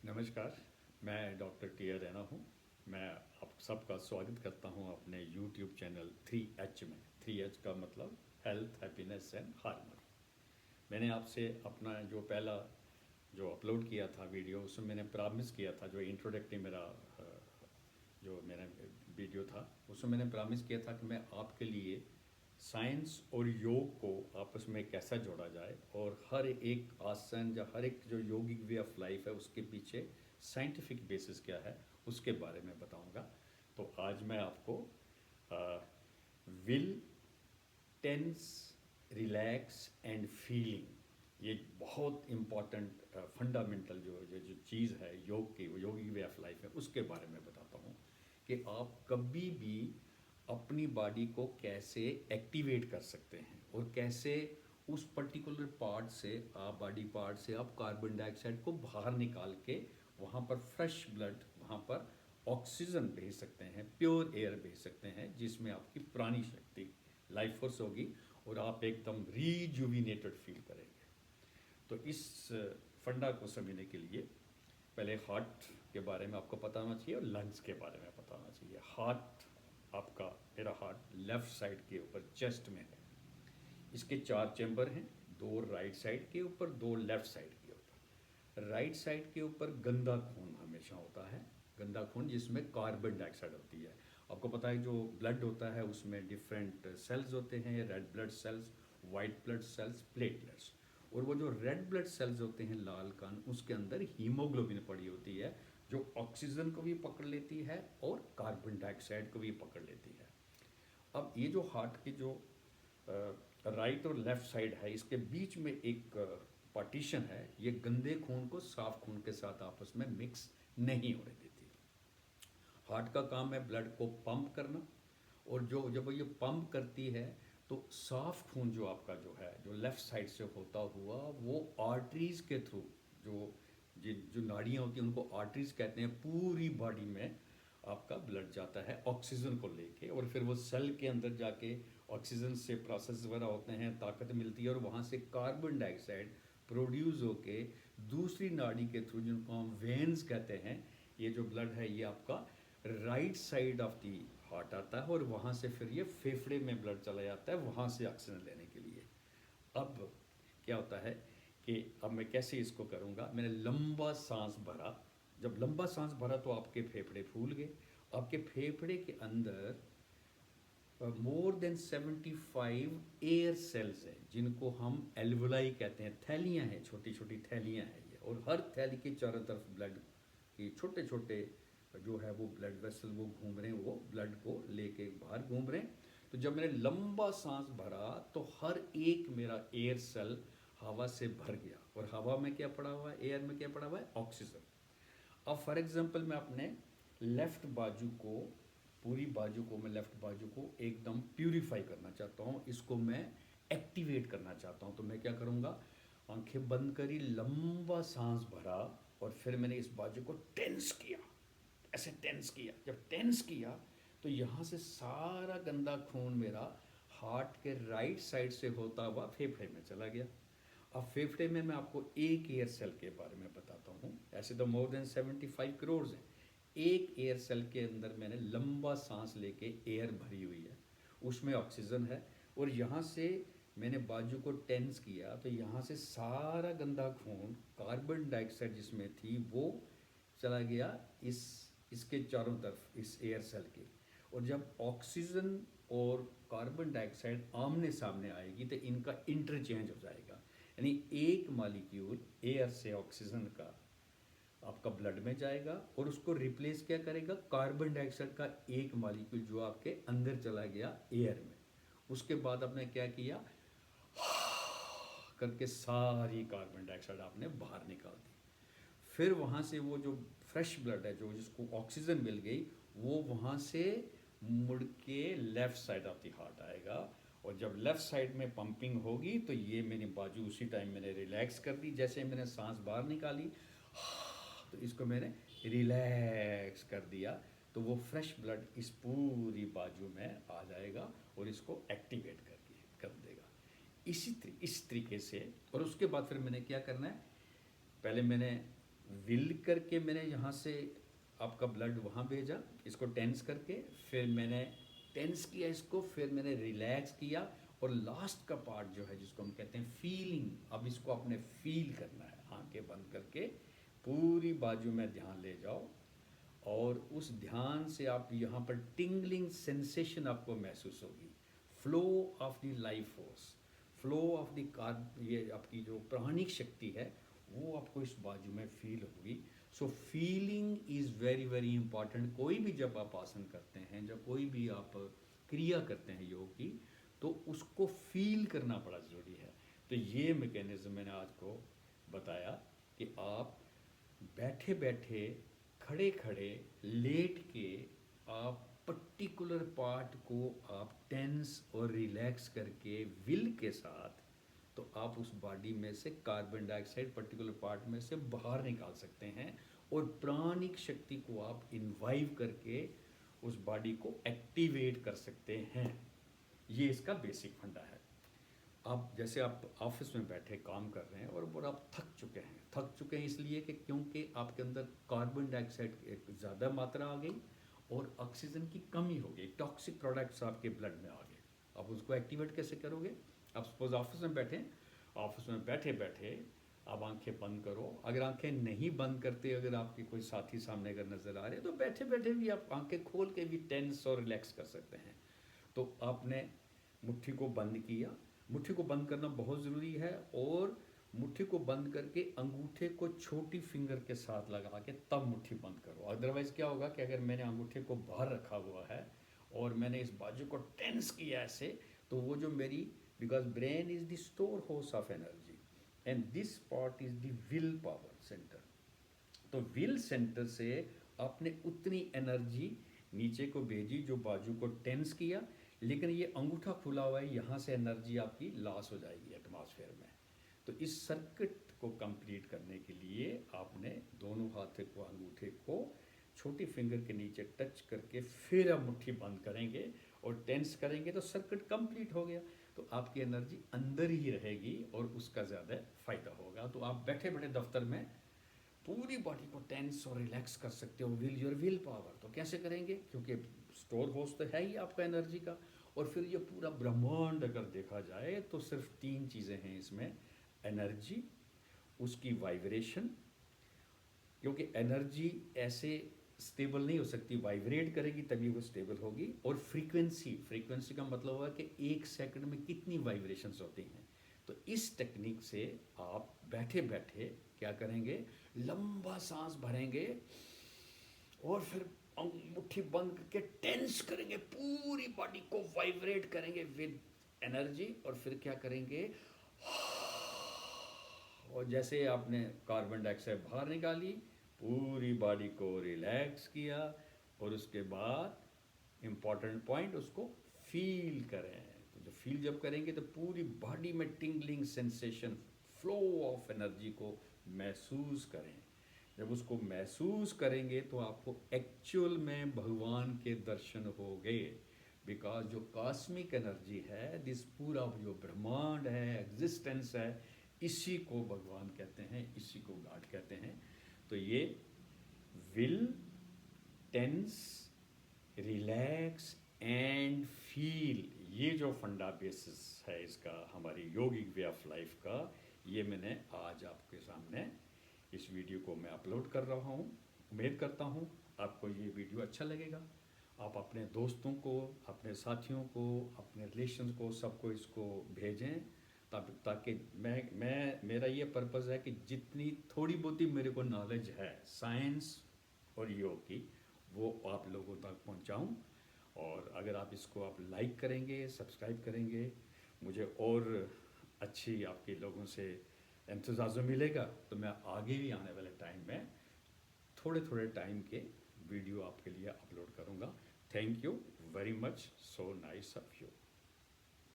नमस्कार। मैं doctor T R Raina हूँ। मैं आप सबका स्वागत करता हूँ अपने यूट्यूब चैनल 3H में। 3H का मतलब हेल्थ, हैप्पीनेस एंड हार्मनी। मैंने आपसे अपना जो पहला जो अपलोड किया था वीडियो, उसमें मैंने प्रॉमिस किया था, जो इंट्रोडक्टरी मेरा जो मेरा वीडियो था, उसमें मैंने प्रॉमिस किया था कि मैं आपके लिए साइंस और योग को आपस में कैसा जोड़ा जाए और हर एक आसन या हर एक जो योगिक वे ऑफ लाइफ है उसके पीछे साइंटिफिक बेसिस क्या है उसके बारे में बताऊंगा। तो आज मैं आपको will, tense, relax and feeling, ये बहुत इम्पॉर्टेंट फंडामेंटल जो चीज़ है योग की, योगिक वे ऑफ लाइफ है, उसके बारे में बताता हूँ कि आप कभी भी अपनी बॉडी को कैसे एक्टिवेट कर सकते हैं और कैसे उस पर्टिकुलर पार्ट से आप बॉडी पार्ट से आप कार्बन डाइऑक्साइड को बाहर निकाल के वहाँ पर फ्रेश ब्लड, वहाँ पर ऑक्सीजन भेज सकते हैं, प्योर एयर भेज सकते हैं, जिसमें आपकी पुरानी शक्ति, लाइफ फोर्स होगी और आप एकदम रीजुविनेटेड फील करेंगे। तो इस फंडा को समझने के लिए पहले हार्ट के बारे में आपको पता होना चाहिए और लंग्स के बारे में पता होना चाहिए। हार्ट आपका, मेरा हार्ट लेफ्ट साइड के ऊपर चेस्ट में है। इसके 4 चैम्बर हैं, 2 राइट साइड के ऊपर, 2 लेफ्ट साइड के ऊपर। राइट साइड के ऊपर गंदा खून हमेशा होता है, गंदा खून जिसमें कार्बन डाइऑक्साइड होती है। आपको पता है जो ब्लड होता है उसमें डिफरेंट सेल्स होते हैं, red blood cells, white blood cells, platelets. और वो जो रेड ब्लड सेल्स होते हैं, लाल कण, उसके अंदर हीमोग्लोबिन पड़ी होती है जो ऑक्सीजन को भी पकड़ लेती है और कार्बन डाइऑक्साइड को भी पकड़ लेती है। अब ये जो हार्ट की जो राइट और लेफ्ट साइड है, इसके बीच में एक पार्टीशन है, ये गंदे खून को साफ खून के साथ आपस में मिक्स नहीं होने देती। हार्ट का काम है ब्लड को पंप करना, और जो जब ये पंप करती है तो साफ खून जो आपका जो है, जो लेफ्ट साइड से होता हुआ, वो आर्टरीज के थ्रू, जो जो नाड़ियाँ होती हैं उनको आर्टरीज कहते हैं, पूरी बॉडी में आपका ब्लड जाता है ऑक्सीजन को लेके, और फिर वो सेल के अंदर जाके ऑक्सीजन से प्रोसेस वगैरह होते हैं, ताकत मिलती है, और वहाँ से कार्बन डाइऑक्साइड प्रोड्यूस होके दूसरी नाड़ी के थ्रू, जिनको हम वेन्स कहते हैं, ये जो ब्लड है ये आपका right side of the heart आता है, और वहाँ से फिर ये फेफड़े में ब्लड चला जाता है वहाँ से ऑक्सीजन लेने के लिए। अब क्या होता है कि अब मैं कैसे इसको करूँगा, मैंने लंबा सांस भरा। जब लंबा सांस भरा तो आपके फेफड़े फूल गए। आपके फेफड़े के अंदर मोर देन 75 एयर सेल्स हैं, जिनको हम एल्वुलाई कहते हैं, थैलियाँ हैं, छोटी छोटी थैलियाँ हैं ये, और हर थैली के चारों तरफ ब्लड के छोटे छोटे जो है वो ब्लड वेसल वो घूम रहे हैं, वो ब्लड को लेके बाहर घूम रहे हैं। तो जब मैंने लंबा सांस भरा तो हर एक मेरा एयर सेल हवा से भर गया, और हवा में क्या पड़ा हुआ है, एयर में क्या पड़ा हुआ है, ऑक्सीजन। अब फॉर एग्जांपल मैं अपने लेफ्ट बाजू को, पूरी बाजू को, मैं लेफ्ट बाजू को एकदम प्यूरिफाई करना चाहता हूँ, इसको मैं एक्टिवेट करना चाहता हूँ। तो मैं क्या करूँगा, आंखें बंद करी, लंबा सांस भरा, और फिर मैंने इस बाजू को टेंस किया, ऐसे टेंस किया। जब टेंस किया तो यहाँ से सारा गंदा खून मेरा हार्ट के राइट साइड से होता हुआ फेफड़े में चला गया। अब फेफड़े में मैं आपको एक एयर सेल के बारे में बताता हूँ। ऐसे तो मोर देन 75 करोड़ हैं। एक एयर सेल के अंदर मैंने लंबा सांस लेके एयर भरी हुई है, उसमें ऑक्सीजन है, और यहाँ से मैंने बाजू को टेंस किया तो यहाँ से सारा गंदा खून, कार्बन डाइऑक्साइड जिसमें थी, वो चला गया इसके चारों तरफ, इस एयर सेल के। और जब ऑक्सीजन और कार्बन डाइऑक्साइड आमने सामने आएगी तो इनका इंटरचेंज हो जाएगा, यानी एक मॉलिक्यूल एयर से ऑक्सीजन का आपका ब्लड में जाएगा और उसको रिप्लेस क्या करेगा, कार्बन डाइऑक्साइड का एक मॉलिक्यूल जो आपके अंदर चला गया एयर में। उसके बाद आपने क्या किया, करके सारी कार्बन डाइऑक्साइड आपने बाहर निकाल दी। फिर वहाँ से वो जो फ्रेश ब्लड है, जो जिसको ऑक्सीजन मिल गई, वो वहाँ से मुड़ के left side of the heart आएगा, और जब लेफ़्ट साइड में पंपिंग होगी तो ये मैंने बाजू उसी टाइम मैंने रिलैक्स कर दी। जैसे मैंने सांस बाहर निकाली तो इसको मैंने रिलैक्स कर दिया, तो वो फ्रेश ब्लड इस पूरी बाजू में आ जाएगा और इसको एक्टिवेट कर देगा। इस तरीके से। और उसके बाद फिर मैंने क्या करना है, पहले मैंने विल करके मैंने यहाँ से आपका ब्लड वहाँ भेजा, इसको टेंस करके, फिर मैंने टेंस किया इसको, फिर मैंने रिलैक्स किया, और लास्ट का पार्ट जो है जिसको हम कहते हैं फीलिंग, अब इसको आपने फील करना है। आंखें बंद करके पूरी बाजू में ध्यान ले जाओ, और उस ध्यान से आप यहाँ पर टिंगलिंग सेंसेशन आपको महसूस होगी। Flow of the life force, flow of the car, ये आपकी जो प्राणिक शक्ति है वो आपको इस बाजू में फील होगी। So feeling is very very important. कोई भी जब आप आसन करते हैं, जब कोई भी आप क्रिया करते हैं योग की, तो उसको फील करना बड़ा ज़रूरी है। तो ये मैकेनिज्म मैंने आज को बताया कि आप बैठे बैठे, खड़े खड़े, लेट के, आप पर्टिकुलर पार्ट को आप टेंस और रिलैक्स करके विल के साथ, तो आप उस बॉडी में से कार्बन डाइऑक्साइड पर्टिकुलर पार्ट में से बाहर निकाल सकते हैं, और प्राणिक शक्ति को आप इन्वाइव करके उस बॉडी को एक्टिवेट कर सकते हैं। ये इसका बेसिक फंडा है। आप जैसे आप ऑफिस में बैठे काम कर रहे हैं और आप थक चुके हैं इसलिए कि क्योंकि आपके अंदर कार्बन डाइऑक्साइड की ज़्यादा मात्रा आ गई और ऑक्सीजन की कमी हो गई, टॉक्सिक प्रोडक्ट्स आपके ब्लड में आ गए। आप उसको एक्टिवेट कैसे करोगे? आप सपोज ऑफिस में बैठे, ऑफिस में बैठे बैठे आप आंखें बंद करो। अगर आंखें नहीं बंद करते, अगर आपके कोई साथी सामने अगर नज़र आ रहे हैं, तो बैठे बैठे भी आप आंखें खोल के भी टेंस और रिलैक्स कर सकते हैं। तो आपने मुट्ठी को बंद किया, मुट्ठी को बंद करना बहुत ज़रूरी है, और मुट्ठी को बंद करके अंगूठे को छोटी फिंगर के साथ लगा के तब मुट्ठी बंद करो। अदरवाइज़ क्या होगा कि अगर मैंने अंगूठे को बाहर रखा हुआ है और मैंने इस बाजू को टेंस किया ऐसे, तो वो जो मेरी, because brain is the store house of energy and this part is the will power centre. तो विल सेंटर से आपने उतनी एनर्जी नीचे को भेजी जो बाजू को टेंस किया, लेकिन ये अंगूठा खुला हुआ है, यहाँ से एनर्जी आपकी लॉस हो जाएगी एटमॉस्फेयर में। तो इस सर्किट को कंप्लीट करने के लिए आपने दोनों हाथ को, अंगूठे को छोटी फिंगर के नीचे टच करके फिर आप मुट्ठी बंद करेंगे और टेंस करेंगे, तो सर्किट कंप्लीट हो गया। तो आपकी एनर्जी अंदर ही रहेगी और उसका ज़्यादा फ़ायदा होगा। तो आप बैठे बैठे दफ्तर में पूरी बॉडी को टेंस और रिलैक्स कर सकते हो। विल योर विल पावर, तो कैसे करेंगे? क्योंकि स्टोर हाउस तो है ही आपका एनर्जी का। और फिर ये पूरा ब्रह्मांड अगर देखा जाए तो सिर्फ 3 चीज़ें हैं इसमें: एनर्जी, उसकी वाइब्रेशन, क्योंकि एनर्जी ऐसे स्टेबल नहीं हो सकती, वाइब्रेट करेगी तभी वो स्टेबल होगी, और फ्रीक्वेंसी, फ्रीक्वेंसी का मतलब हुआ कि 1 सेकंड में कितनी वाइब्रेशंस होती हैं। तो इस टेक्निक से आप बैठे बैठे क्या करेंगे, लंबा सांस भरेंगे और फिर मुट्ठी बंद करके टेंस करेंगे, पूरी बॉडी को वाइब्रेट करेंगे विद एनर्जी, और फिर क्या करेंगे, और जैसे आपने कार्बन डाइऑक्साइड बाहर निकाली, पूरी बॉडी को रिलैक्स किया, और उसके बाद इम्पॉर्टेंट पॉइंट, उसको फील करें। तो जो फील जब करेंगे तो पूरी बॉडी में tingling sensation, flow of energy को महसूस करें। जब उसको महसूस करेंगे तो आपको एक्चुअल में भगवान के दर्शन हो गए। बिकॉज जो कॉस्मिक एनर्जी है, दिस पूरा जो ब्रह्मांड है, एग्जिस्टेंस है, इसी को भगवान कहते हैं, इसी को गॉड कहते हैं। तो ये will, tense, relax and feel, ये जो फंडा बेसिस है इसका, हमारी योगिक वे ऑफ लाइफ का, ये मैंने आज आपके सामने इस वीडियो को मैं अपलोड कर रहा हूँ। उम्मीद करता हूँ आपको ये वीडियो अच्छा लगेगा। आप अपने दोस्तों को, अपने साथियों को, अपने रिलेशंस को, सबको इसको भेजें, ताकि मेरा ये पर्पज़ है कि जितनी थोड़ी बहुत ही मेरे को नॉलेज है साइंस और योग की, वो आप लोगों तक पहुंचाऊं। और अगर आप इसको आप लाइक करेंगे, सब्सक्राइब करेंगे, मुझे और अच्छी आपके लोगों से एंथुसियाज्म मिलेगा, तो मैं आगे भी आने वाले टाइम में थोड़े थोड़े टाइम के वीडियो आपके लिए अपलोड करूँगा। Thank you very much, so nice of you.